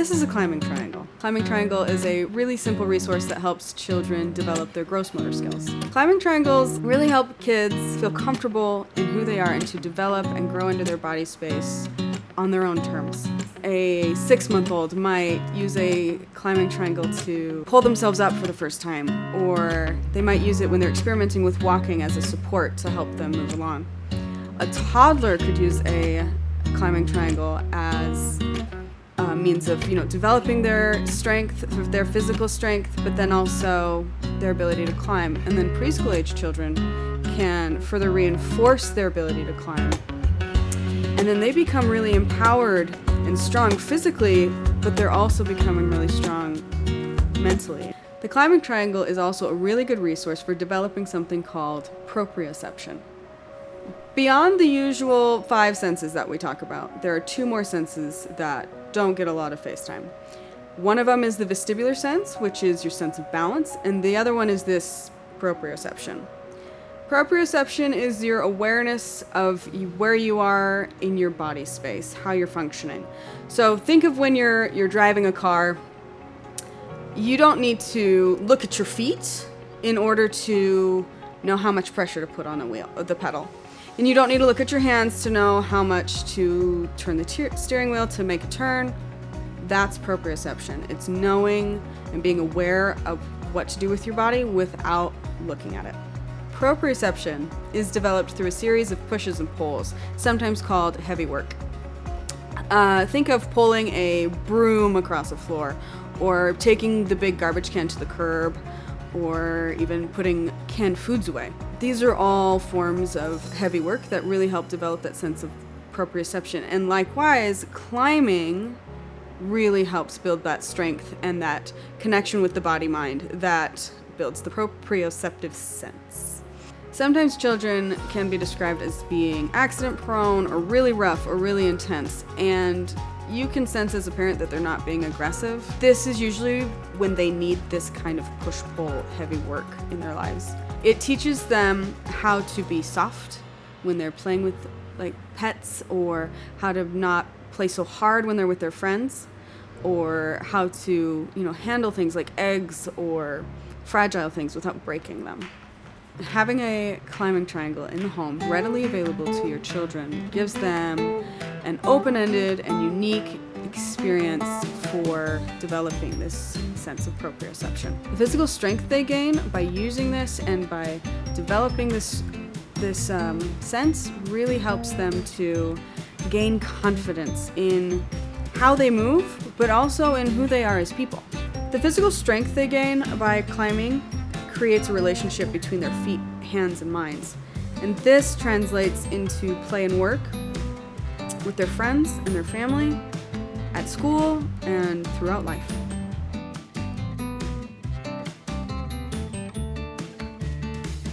This is a climbing triangle. Climbing triangle is a really simple resource that helps children develop their gross motor skills. Climbing triangles really help kids feel comfortable in who they are and to develop and grow into their body space on their own terms. A 6-month-old might use a climbing triangle to pull themselves up for the first time, or they might use it when they're experimenting with walking as a support to help them move along. A toddler could use a climbing triangle as a means of, developing their strength, their physical strength, but then also their ability to climb. And then preschool age children can further reinforce their ability to climb. And then they become really empowered and strong physically, but they're also becoming really strong mentally. The climbing triangle is also a really good resource for developing something called proprioception. Beyond the usual 5 senses that we talk about, there are 2 more senses that don't get a lot of face time. One of them is the vestibular sense, which is your sense of balance, and the other one is this proprioception. Proprioception is your awareness of where you are in your body space, how you're functioning. So think of when you're driving a car, you don't need to look at your feet in order to know how much pressure to put on the pedal. And you don't need to look at your hands to know how much to turn the steering wheel to make a turn. That's proprioception. It's knowing and being aware of what to do with your body without looking at it. Proprioception is developed through a series of pushes and pulls, sometimes called heavy work. Think of pulling a broom across a floor, or taking the big garbage can to the curb, or even putting canned foods away. These are all forms of heavy work that really help develop that sense of proprioception. And likewise, climbing really helps build that strength and that connection with the body-mind that builds the proprioceptive sense. Sometimes children can be described as being accident-prone or really rough or really intense, and you can sense as a parent that they're not being aggressive. This is usually when they need this kind of push-pull heavy work in their lives. It teaches them how to be soft when they're playing with pets, or how to not play so hard when they're with their friends, or how to handle things like eggs or fragile things without breaking them. Having a climbing triangle in the home readily available to your children gives them an open-ended and unique experience for developing this sense of proprioception. The physical strength they gain by using this and by developing this sense really helps them to gain confidence in how they move, but also in who they are as people. The physical strength they gain by climbing creates a relationship between their feet, hands, and minds. And this translates into play and work with their friends and their family, at school, and throughout life.